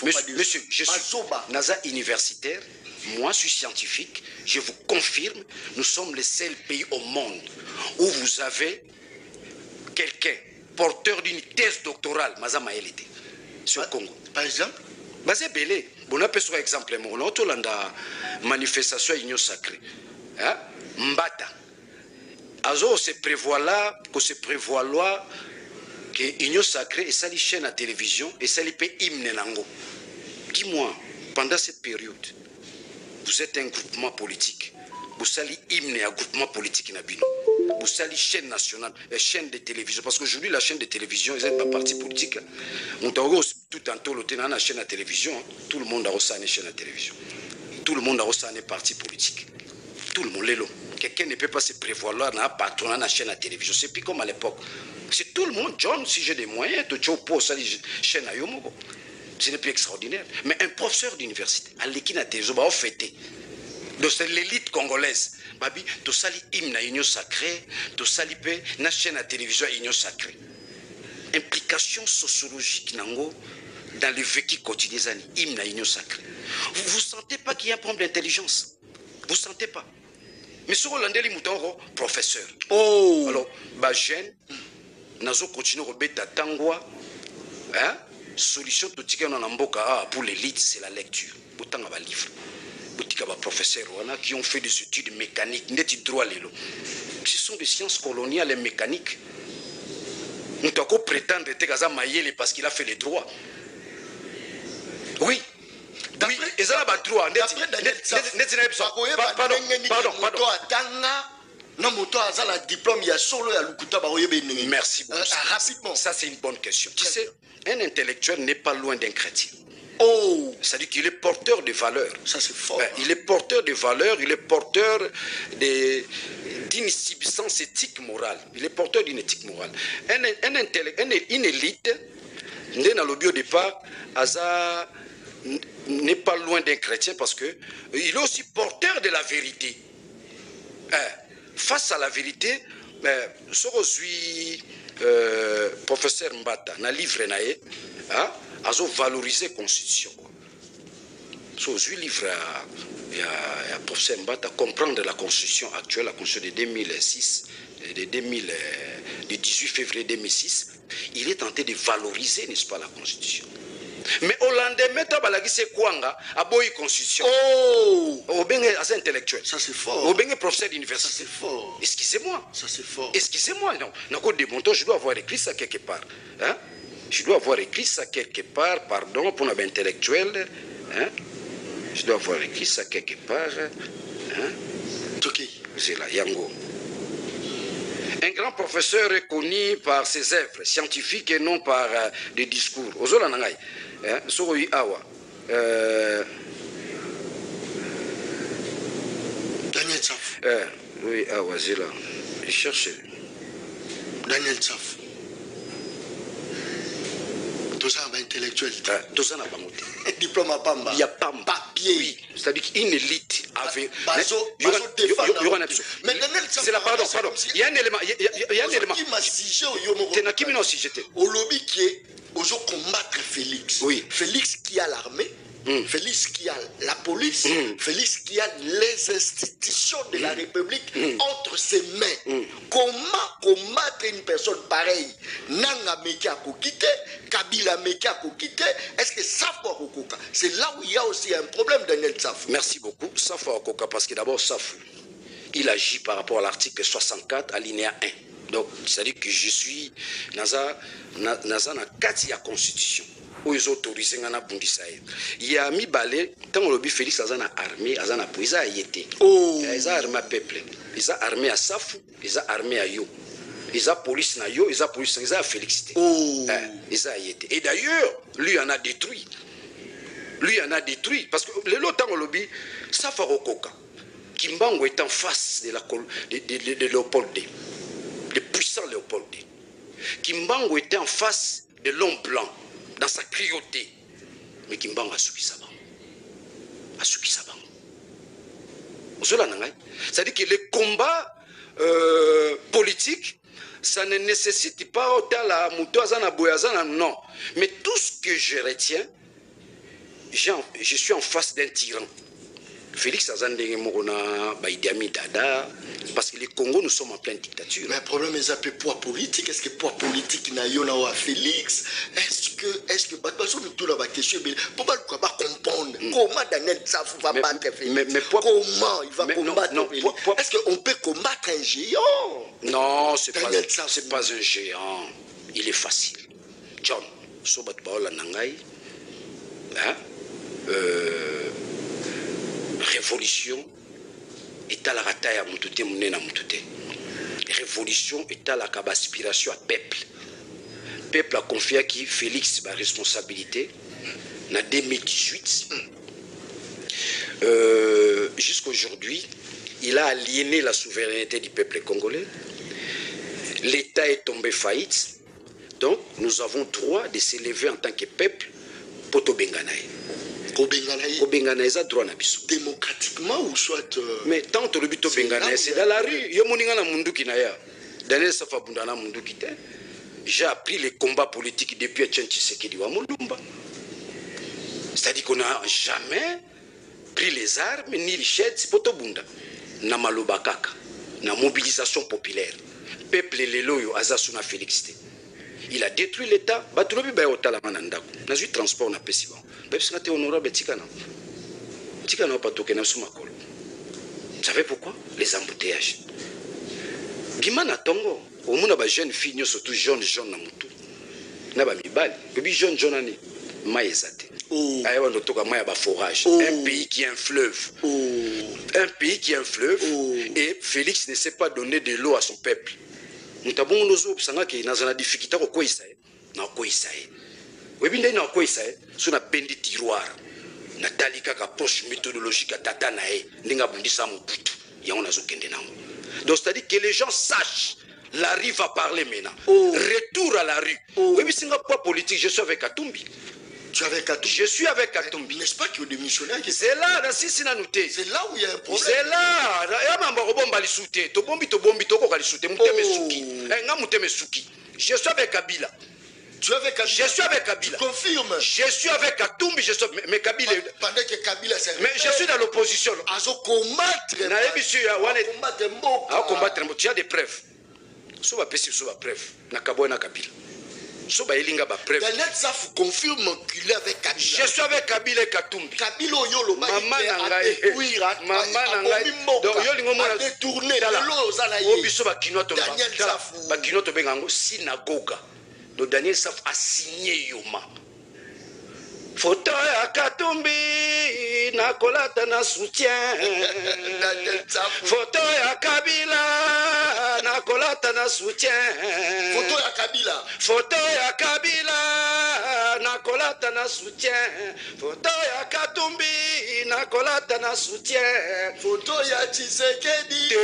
Monsieur, je suis Naza universitaire, moi je suis scientifique, je vous confirme, nous sommes les seuls pays au monde où vous avez quelqu'un porteur d'une thèse doctorale, Maza Maelete, sur le Congo. Par exemple? Basé belé, bon appelle sur exemple, on a tout l'anda manifestation union sacrée. Hein? Mbata. Azo se prévoit là, que se prévoit là, que union sacrée et ça les chaîne à télévision et ça les paye hymne nango. Dis-moi, pendant cette période, vous êtes un groupement politique. Vous salez hymne à groupement politique nabino. Vous salez chaîne nationale, chaîne de télévision. Parce qu'aujourd'hui, la chaîne de télévision, ils n'ont pas parti politique. On t'a tout en tout, dans la chaîne de télévision, tout le monde a reçu une chaîne de télévision. Tout le monde a reçu un parti politique. Tout le monde l'est là. Quelqu'un ne peut pas se prévoir là, dans un patron, dans la chaîne de télévision. C'est plus comme à l'époque. C'est tout le monde, John, si j'ai des moyens, tu as pour ça, chaîne à Yomogo. Ce n'est plus extraordinaire. Mais un professeur d'université, à l'équipe de télévision, va fêter. Donc c'est l'élite congolaise. Babi, tu sali hymne à union sacrée, tu sali pe na chaîne à télévision à union sacrée. Implication sociologique nango dans le vécu quotidien, hymne à union sacrée. Vous ne sentez pas qu'il y a un problème d'intelligence? Vous ne sentez pas? Mais sur Hollandais, Moutoro, professeur. Oh! Alors, bah, jeune, nazo continue au bêta tangwa, hein? Solution pour l'élite, c'est la lecture. Autant à livre. Professeurs qui ont fait des études mécaniques, ce sont des sciences coloniales et mécaniques. Nous devons prétendre que parce qu'il a fait les droits. Oui. Oui, et ça va droit. Merci beaucoup. Rapidement. Ça, c'est une bonne question. Tu sais, un intellectuel n'est pas loin d'un chrétien. Oh! C'est-à-dire qu'il est porteur de valeurs. Ça, c'est fort. Il est porteur de valeurs, il est porteur d'une substance éthique morale. Il est porteur d'une éthique morale. Une élite, dans le bio départ, n'est pas loin d'un chrétien parce qu'il est aussi porteur de la vérité. Face à la vérité, ce que je suis professeur Mbata, dans le livre, a valoriser la Constitution. So, je livre à professeur Mbata comprendre la Constitution actuelle, la Constitution de 2006, de 18 février 2006. Il est tenté de valoriser, n'est-ce pas, la Constitution. Mais au lendemain, c'est quoi a boy Constitution. Oh! Au bien assez intellectuel. Ça c'est fort. Au bien professeur d'université. Ça c'est fort. Excusez-moi. Ça c'est fort. Excusez-moi. Non. Je dois avoir écrit ça quelque part. Hein? Je dois avoir écrit ça quelque part, pardon, pour un intellectuel. Hein? Je dois avoir écrit ça quelque part. Hein? Okay. C'est là, Yango. Un grand professeur reconnu par ses œuvres scientifiques et non par des discours. Ozola Nangai. Soroyi Awa. Daniel Tsaf. Oui, Awa, c'est là. Je cherche. Daniel Tsaf. Tout ça va intellectuel. Tout ça n'a pas monté. Diplôme à Pamba. Il y a pas papier. Oui. C'est-à-dire qu'une élite avait. Mais Daniel Tsaf. C'est la pardon. Il y a un élément. Il y a un élément. Qui m'a sigé au au lobby qui est aujourd'hui combattre Félix. Oui. Félix qui a l'armée. Félix qui a la police, Félix qui a les institutions de la République entre ses mains. Comment combattre une personne pareille? Nanga Mekia Kokite, Kabila Mekia Kokite, est-ce que Safo Okoka? C'est là où il y a aussi un problème, Daniel Safo. Merci beaucoup, Safo Okoka, parce que d'abord Safo, il agit par rapport à l'article 64, alinéa 1. Donc, c'est-à-dire que je suis dans la 4e constitution. Où ils autorisent un abondissement. Il y a mis balai, tant que le Félix a une armée, a une police, a été. Ils ont armé à peuple. Ils ont armé à Safou, ils ont armé à Yo. Ils ont police na Yo, ils ont police, ils ont Félix. Ils ont été. Et d'ailleurs, lui en a détruit. Lui en a détruit. Parce que le temps que le lobby, Safou Okoka, Kimbango est en face de Léopold D. Le puissant Léopold D. Kimbango était en face de l'homme blanc. Dans sa cruauté. Mais Kimbang a subi ça. C'est-à-dire que les combats politiques, ça ne nécessite pas autant la moutouazana boyazana, non. Mais tout ce que je retiens, je suis en face d'un tyran. Félix Azandenge Morona, Idi Amin Dada, parce que les Congo, nous sommes en pleine dictature. Mais le problème est un poids politique. Est-ce que le poids politique n'a pas à Félix? Est-ce que, parce que nous tout la question, pourquoi ne pas comprendre comment Daniel Tsafou va battre Félix? Comment il va combattre Félix? Est-ce qu'on peut combattre un géant? Non, c'est pas un géant. Il est facile. John, Sobat Baola Nangai, hein? Révolution est à la rataille à Moutouté, Mounena Moutouté. Révolution est à la aspiration à peuple. Peuple a confié à qui Félix sa responsabilité en 2018. Jusqu'à aujourd'hui, il a aliéné la souveraineté du peuple congolais. L'État est tombé faillite. Donc, nous avons droit de s'élever en tant que peuple pour Tobenganaï. Démocratiquement ou soit. Mais tant que le but c'est dans la rue. J'ai appris les combats politiques depuis Etienne Tshisekedi wa Mulumba. C'est-à-dire qu'on n'a jamais pris les armes ni les chaises pour Tobunda. Na maloba kaka, na mobilisation populaire. Peuple leloyo azasuna Félix. Il a détruit l'État. Batulobi ba otala manandako. Na ju transport na pesiba. Vous savez pourquoi? Les embouteillages. Bimana Tongo, au monde a jeune fille, surtout jeune na mutu. Na ba mibali, bebi jeune ani maïzate. Aïwa notoka maya ba forage. Un pays qui est un fleuve. Un pays qui est un fleuve. Et Félix ne sait pas donner de l'eau à son peuple. Nous avons nos sanga qui dans la difficulté au quoi ça. Na quoi ça. Webinde na quoi ça. Sur na bendi tiroir. Na talika ka approche méthodologique à tata nae. Ninga bundisa muputu. Ya on a zokende nango. Donc c'est-à-dire que les gens sachent. La rue va parler maintenant. Retour à la rue. Oui, mais c'est un poids politique. Je suis avec Katumbi. Tu es avec Katumbi? Je suis avec Katumbi. N'est-ce pas qu'il y a des missionnaires qui... C'est là, c'est là où il y a un problème. C'est là. Je suis avec Kabila. Tu es avec Kabila? Je suis avec Kabila. Tu confirmes? Je suis avec Katumbi. Mais Kabila... Pendant que Kabila s'est... Mais je suis dans l'opposition. À combattre. À combattre. Tu as des preuves. So va pesi so va preuve na Kabila so ba elinga ba preuve. Daniel Tsafou confirme qu'il est avec Kabila. Je suis avec Kabila et Katumbi. Kabila yolo maman nangai donc yo lingo mona détourner lo zala yi obiso ba kinoto Daniel Tsafou ba kinoto bengango synagogue. Donc Daniel Tsafou a signé yoma photo ya Katumbi na kolata na soutien. Photo ya Kabila na kolata na soutien. Photo ya Kabila. Photo ya Kabila na kolata na soutien. Photo ya Katumbi na kolata na soutien. Photo ya Tshisekedi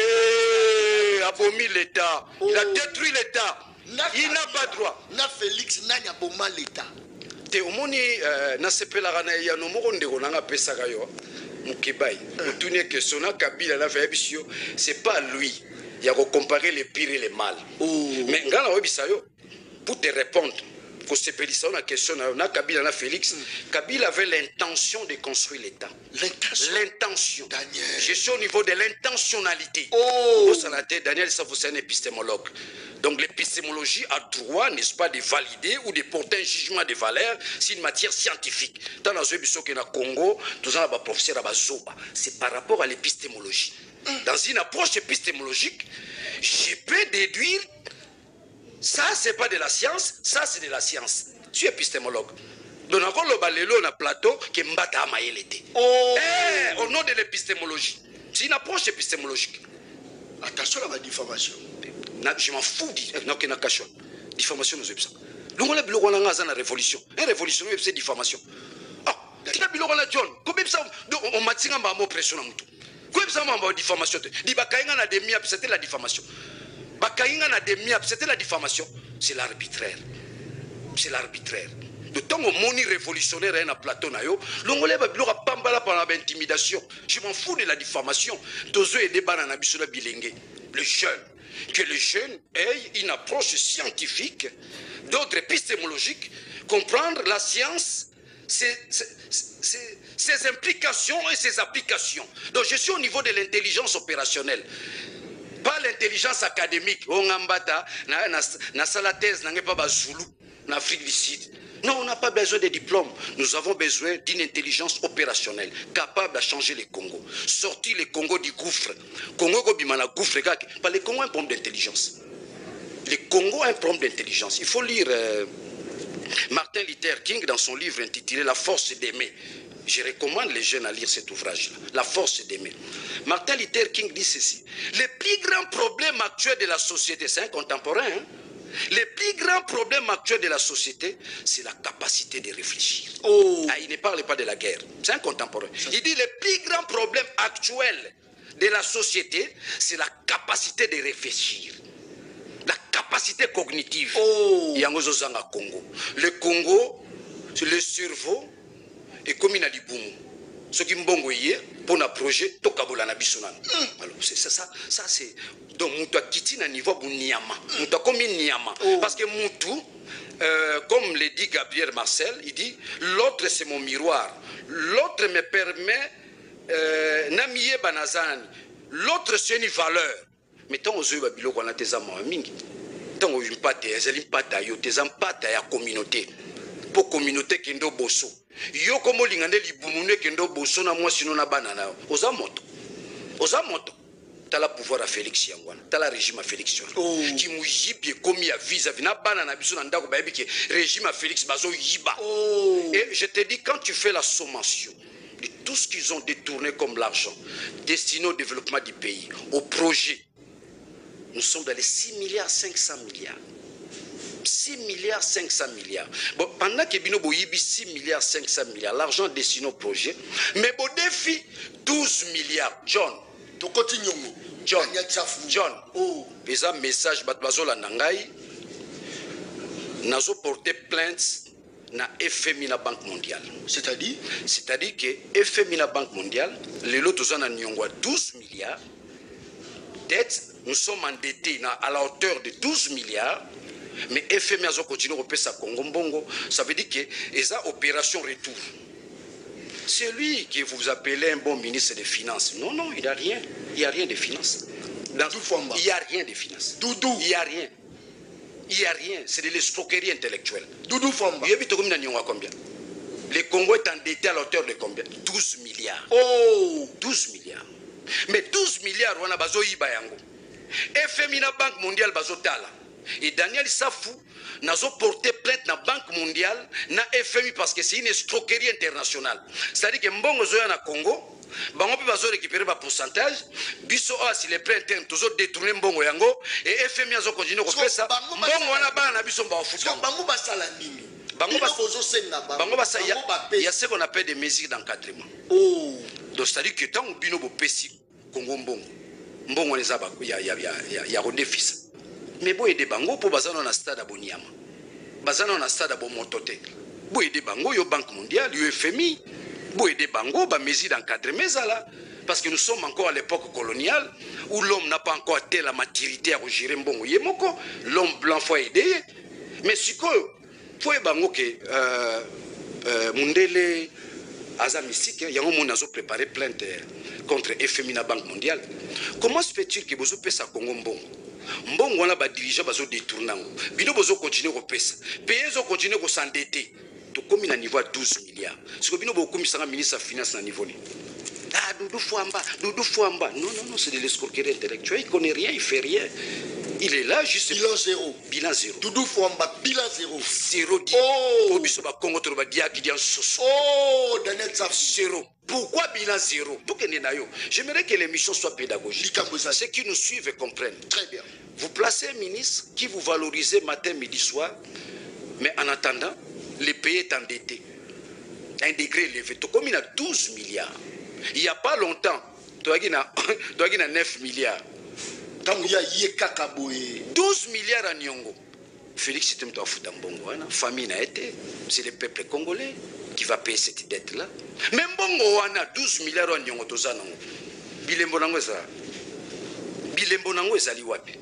abomi l'État. Il a détruit l'État. Il n'a pas droit. Na Félix nanya boma l'État. Te omoni na sepela na ya no moko ndeko nanga pesa kayo mukibai mutunie que sona Kabila la vebisio c'est pas lui il y a comparer les pires et les mal mais ngala webisa yo pour te répondre ko sepelisa na question na Kabila na Félix Kabila avait l'intention de construire l'État. L'intention. Daniel. Je suis au niveau de l'intentionnalité. Daniel Tsafou c'est un épistémologue. Donc l'épistémologie a droit, n'est-ce pas, de valider ou de porter un jugement de valeur sur une matière scientifique. Dans la zone du Congo, tout ça, professeur Abazoba, c'est par rapport à l'épistémologie. Dans une approche épistémologique, je peux déduire, ça c'est pas de la science, ça c'est de la science. Tu es épistémologue. Donc encore le balélo na plateau qui mbata amaelete. Au nom de l'épistémologie. C'est une approche épistémologique. Attention à la diffamation. Je m'en fous de la diffamation. Nous avons ça. Nous avons la révolution. Une révolution, c'est diffamation. Ah, tu as vu le John. Comment ça on m'a dit que pression na mutu. Comment ça on diffamation. Di bakainga na demi c'était la diffamation. Bakainga na demi c'était la diffamation. C'est l'arbitraire. C'est l'arbitraire. De temps au moni révolutionnaire un plateau na yo, l'ongolais va bloquer pambala par l'intimidation. Je m'en fous de la diffamation. Tozo et des banana bisola bilingue. Le jeune, que les jeunes aient une approche scientifique, d'autres épistémologiques, comprendre la science ses implications et ses applications. Donc je suis au niveau de l'intelligence opérationnelle. Pas l'intelligence académique. On ambata, na salathèse, n'a pas bazulu, en Afrique du Sud. Non, on n'a pas besoin de diplômes. Nous avons besoin d'une intelligence opérationnelle capable de changer les Congo. Sortir les Congo du gouffre. Congo bimana gouffre, pas les Congo un problème d'intelligence. Les Congo a un problème d'intelligence. Il faut lire Martin Luther King dans son livre intitulé La force d'aimer. Je recommande les jeunes à lire cet ouvrage-là. La force d'aimer. Martin Luther King dit ceci. Les plus grands problèmes actuels de la société, c'est un contemporain, hein? Les plus grands problèmes actuels de la société, c'est la capacité de réfléchir. Oh. Ah, il ne parle pas de la guerre. C'est un contemporain. Il dit les plus grands problèmes actuels de la société, c'est la capacité de réfléchir. La capacité cognitive. Oh. Congo. Le Congo, c'est le cerveau, et comme il a dit boum. Ce qui mbongo hier pour un projet tokabola na bisonan. Alors c'est ça c'est donc mutu kiti na niveau bu niama. Mutu comme niama parce que mutu comme le dit Gabriel Marcel, il dit l'autre c'est mon miroir. L'autre me permet namiye banazani. L'autre c'est une valeur. Mais tant aux yeux babilo qu'on a tes amants mingi. Tant aux impata ezali impata yo tes impata ya communauté. Pour communauté kendo bosso. Yo komo lingande libumune kendo bosso na moi sino na banana. Oza moto. T'as la pouvoir à Félix Yangwana. T'as la régime à Félix Yangwana. Qui mou yibie komi à visa vina banana biso na ndako bayebi ke régime à Félix bazo yiba. Et je te dis quand tu fais la sommation de tout ce qu'ils ont détourné comme l'argent destiné au développement du pays, au projet, nous sommes dans les 6 milliards 500 milliards. 6 milliards 500 milliards. Bon, pendant que Bino Boyibi 6 milliards 500 milliards, l'argent destiné au projet, mais bon défi 12 milliards. John. Les un message Batbazola Nangai, Nazo porté plainte na FMI la Banque mondiale. C'est-à-dire que FMI la Banque mondiale, les lots en Nyongwa 12 milliards, dette, nous sommes endettés à la hauteur de 12 milliards. Mais FMI a continué à faire Congo Mbongo. Ça veut dire que c'est une opération retour. C'est lui que vous appelez un bon ministre des Finances. Non, non, il n'y a rien. Il n'y a rien de finances. Il n'y a rien de finances. Doudou. Il n'y a rien. Il n'y a rien. C'est de l'escroquerie intellectuelle. Doudou Famba. Combien? Le Congo est endetté à la hauteur de combien? 12 milliards. Oh 12 milliards. Mais 12 milliards, on a besoin de Ibayango. FMI, la Banque mondiale, Bazotala. Et Daniel Safou n'a porté plainte à la Banque mondiale, na FMI parce que c'est une escroquerie internationale. C'est-à-dire que Mbongo Zoya na Congo, Bango peut récupérer un pourcentage, Biso a si les prêts internes, toujours détourner Mbongo Yango, et FMI a continué à faire ça. Mbongo na ba na Biso Mbao Fouta. Bango basala nini? Bango basala, il y a ce qu'on appelle des mesures d'encadrement. Donc c'est-à-dire que tant que Bino Bopesi, Congo Mbongo, Mbongo les a, il y a un déficit. Mais si vous bango pour bazano na stade aboniama bazano na stade abomotote bo ede bango yo Banque mondiale yo FMI bo ede bango ba mesures d'encadrement là parce que nous sommes encore à l'époque coloniale où l'homme n'a pas encore atteint la maturité à gérer mbongo yemoko l'homme blanc faut aider mais siko faut bango que Mundele Aza mystique yango mon azo préparé plainte contre FMI na Banque mondiale. Comment se fait-il que vous avez ça Congo mbongo Mbongo wana ba dirigeant bazo détourner ngo bino bozo continuer ko pesa pays zo continuer ko s'endetter to comme na niveau à 12 milliards siko bino bo komisanga ministre de finance na niveau ni Doudou Fouamba non c'est de l'escroquerie intellectuelle, il connaît rien, il fait rien, il est là juste bilan zéro Doudou Fouamba bilan zéro dit oh biso ba Congo to ba dia ki dia soso oh Daniel zéro. Pourquoi bilan zéro? J'aimerais que l'émission soit pédagogique. Ceux qui nous suivent comprennent. Très bien. Vous placez un ministre qui vous valorise matin, midi, soir, mais en attendant, le pays est endetté. Un degré élevé. Comme il a 12 milliards. Il n'y a pas longtemps, il a 9 milliards. 12 milliards à Nyongo. Félix Sitemto Afutambongo, famille n'a été, c'est le peuple congolais qui va payer cette dette-là. Même Bongo, on a 12 milliards en Nyongo Tozano. Bilembo Nango est sali wapi.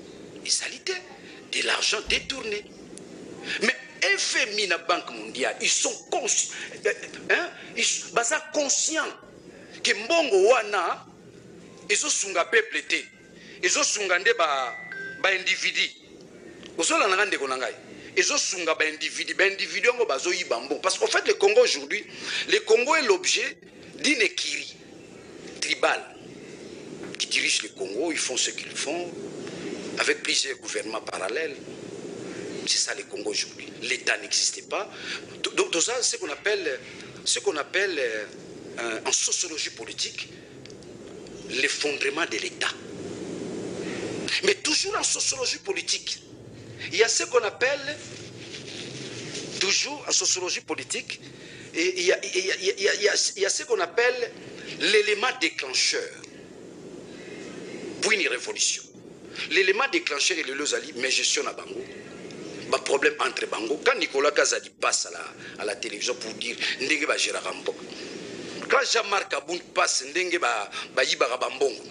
Il salité de l'argent détourné. Mais FMI, la Banque mondiale, ils sont conscients, ils sont conscients que Mbongo wana, ils ont sunga peuple té, ils ont sunga nde ba individu. Ils ont la nande konangai. Ils ont sunga ba individu ngo bazo yibambo. Parce qu'en fait, le Congo aujourd'hui, le Congo est l'objet d'une écurie tribale qui dirige le Congo. Ils font ce qu'ils font avec plusieurs gouvernements parallèles. C'est ça le Congo aujourd'hui. L'État n'existait pas. Donc ça, c'est ce qu'on appelle en sociologie politique l'effondrement de l'État. Mais toujours en sociologie politique, il y a ce qu'on appelle, toujours en sociologie politique, il y a ce qu'on appelle l'élément déclencheur pour une révolution. L'élément déclencheur est le Lozali, mais gestion à Bango. Bah, problème entre Bango. Quand Nicolas Kazadi passe à la télévision pour dire Ndenge ba Gérard Rambo. Quand Jean-Marc Aboun passe Ndenge ba Yibara Bambongo.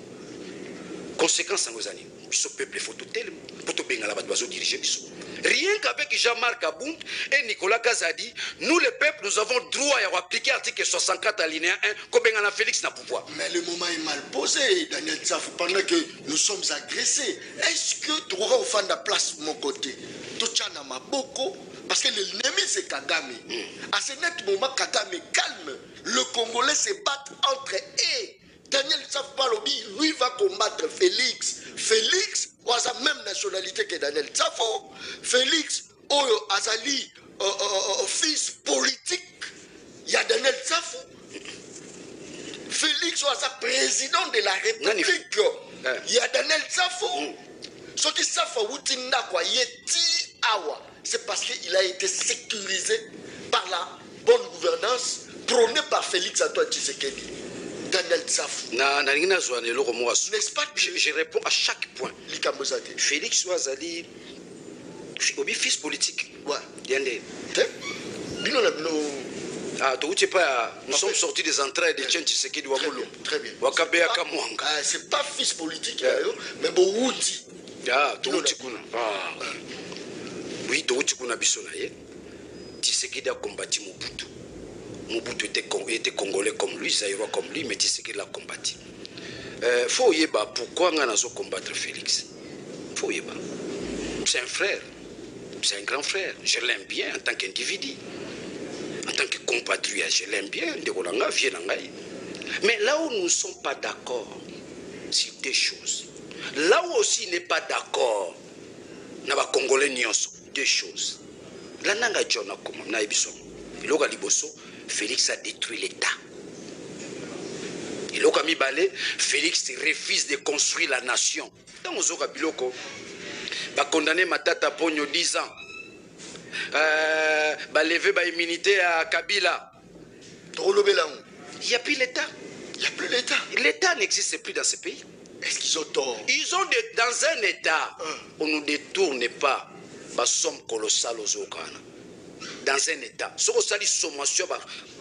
Conséquence en aux années. Ce peuple faut tout tel pour tout bien là-bas diriger. Rien qu'avec Jean-Marc Aboun et Nicolas Kazadi, nous les peuples, nous avons droit à appliquer l'article 64 alinéa 1 comme Bengana Félix n'a pouvoir. Mais le moment est mal posé, Daniel Tsafou, pendant que nous sommes agressés. Est-ce que tu auras au fond de la place de mon côté? Touchana Maboko, parce que l'ennemi c'est Kagame. À ce net moment, Kagame calme. Le Congolais se bat entre eux. Daniel Tsafou, lui va combattre Félix. Félix a la même nationalité que Daniel Tsafou. Félix, Oyo Azali, fils politique. Il y a Daniel Tsafou. Félix a président de la République. Il y a Daniel Tsafou. Ce qui Tsafou c'est parce qu'il a été sécurisé par la bonne gouvernance prônée par Félix Antoine Tshisekedi. Daniel Tsafou. N'est-ce pas? Je réponds à chaque point. Félix Ouazali, fils politique. Ouais. Nous sommes sortis des entrailles de Tchen Tshisekedi Wamolo. Très bien. C'est pas fils politique, mais bon, outil. Oui, Toutikuna Bissonaye. Tshisekedi a combattu Mobutu. Mobutu était congolais comme lui, Zaïrois comme lui, mais Tshisekedi l'a combattu. Faut y aller, pourquoi on a combattre Félix? Faut y aller. C'est un frère, c'est un grand frère. Je l'aime bien en tant qu'individu. En tant que compatriote, je l'aime bien. Mais là où nous ne sommes pas d'accord sur des choses, là où aussi il n'est pas d'accord, il y a Congolais deux choses. La nanga John a comme na ebiso. Iloka liboso, Félix a détruit l'État. Iloka mibale, Félix refuse de construire la nation. Dans Ozoka Biloko, va condamner Matata Pogno 10 ans. Va lever ba immunité à Kabila. Il n'y a plus l'État. Il n'y a plus l'État. L'État n'existe plus dans ce pays. Est-ce qu'ils ont tort? Ils ont dans un État, on ne détourne pas la somme colossale aux Okana. Dans un État. Ce que ça dit sommation,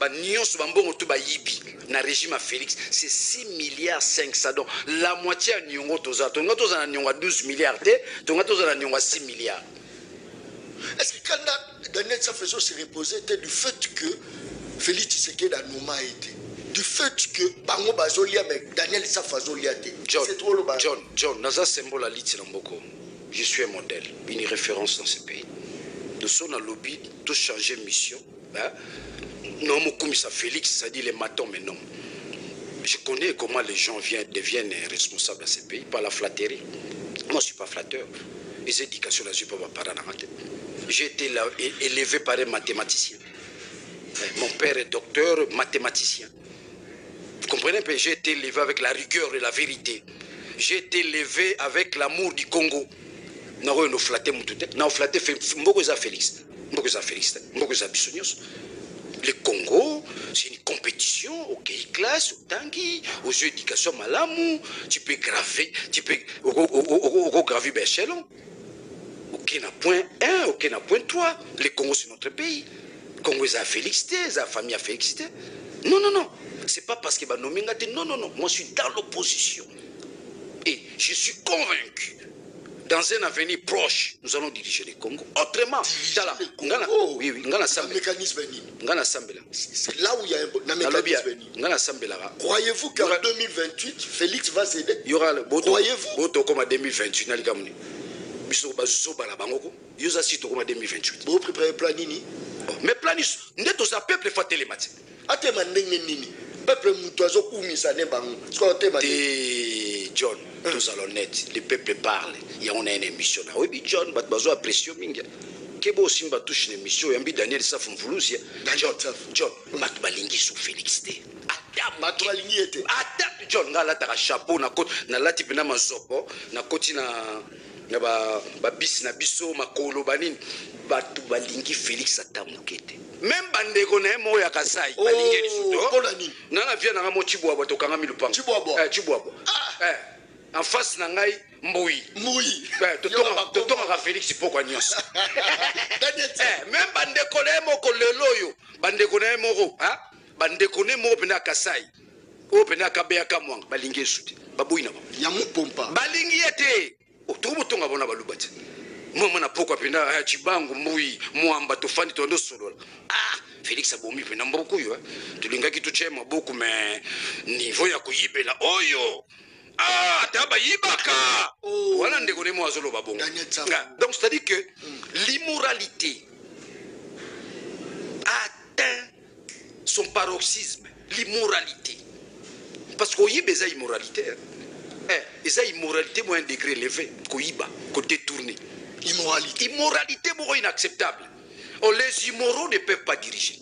le régime à Félix, c'est 6 milliards 500. Donc la moitié à Nyongo Toza. Tonga Toza n'a 12 milliards. Tonga Toza n'a 6 milliards. Est-ce que quand Daniel Tsafou s'est reposé, c'était du fait que Félix Tshisekedi a nommé été? Du fait que Bango Bazolia avec Daniel Tsafou Zoliate. John, Naza symbole à l'Itinamboko. Je suis un modèle, une référence dans ce pays. Nous sommes dans le lobby, tous changer de mission. Non, comme ça, Félix, ça dit les matons, mais non. Je connais comment les gens deviennent responsables dans ce pays, par la flatterie. Moi, je ne suis pas flatteur. Les éducations, je ne suis pas paranamathe. J'ai été élevé par un mathématicien. Mon père est docteur, mathématicien. Vous comprenez? J'ai été élevé avec la rigueur et la vérité. J'ai été élevé avec l'amour du Congo. Nous flatté Félix. Le Congo, c'est une compétition au classe, au Tanguy, aux yeux d'éducation Malamou. Tu peux graver, graver l'échelon. Aucun n'a point 1, aucun n'a point 3. Le Congo, c'est notre pays. Le Congo, c'est la félicité, c'est la famille à félicité. Non. C'est pas parce qu'il va nommer. Non. Moi, je suis dans l'opposition. Et je suis convaincu dans un avenir proche, nous allons diriger le Congo. Autrement, oui, mécanisme. C'est là où il y a un mécanisme. Croyez-vous qu'en 2028, Félix va céder? Croyez-vous? Comme en 2028, vous préparez plan nini? Mais plan nini, peuple faut télématique. Peuple mutoiso kumisa ne bango. John, nous allons net. Le peuple parle. Il y a une émission. Oui, John, bat bazo apprécié minga. Kebo simba touche une émission. Yambi Daniel Safum Voulousia. John, bat balingi sous Félix T. Bat balingi était. John, na la tara chapeau na côte na la type na mazopo na côté na ba bis na biso makolo banini bat balingi Félix atamukete. Même bandeko na mo ya kasai balingi lisuto na na via na mo Chibwabo to kanga milupanga Chibwabo en face na ngai mbui to tonga ka Félix pokwa nyonso même bandeko na mo ko leloyo bandeko na mo bandeko na mo pena kasai o pena kabeya kamwanga balingi lisuto babuina ba ya mupompa balingi ete to mutonga bona balubati moi na pokwa pena chibangu mbui mwamba tofandi tondo solola Félix abomi pena mboku yo tulingaki tuchema boku mais niveau ya kuyibela oyo taba yibaka voilà ndeko ne mo azolo babongo donc c'est-à-dire que l'immoralité atteint son paroxysme, l'immoralité parce qu'on yibe za immoralité eza immoralité moi un degré élevé ko yiba ko détourner immoralité beaucoup inacceptable. Les immoraux ne peuvent pas diriger.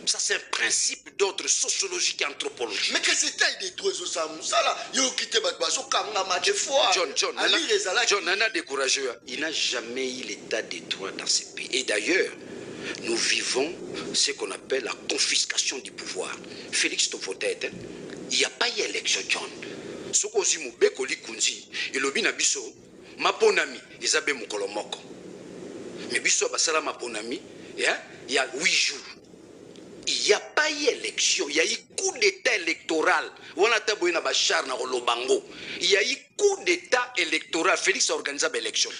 Ça, c'est un principe d'ordre sociologique et anthropologique. Mais que c'était des trois ça là, yo quitté Batbaso kanga match fois. John Nana découragé. Il n'a jamais eu l'état de droit dans ce pays. Et d'ailleurs, nous vivons ce qu'on appelle la confiscation du pouvoir. Félix Tofotet, il n'y a pas eu élection, John. Ce qu'on dit, Moubeko Likunzi, et le Binabiso, ma ponami, Isabelle Mukolomoko. Mais biso basala ma ponami, il y a 8 jours. Il n'y a pas eu élection, il y a eu coup d'état électoral. Il y a eu coup d'état électoral. Félix a organisé l'élection.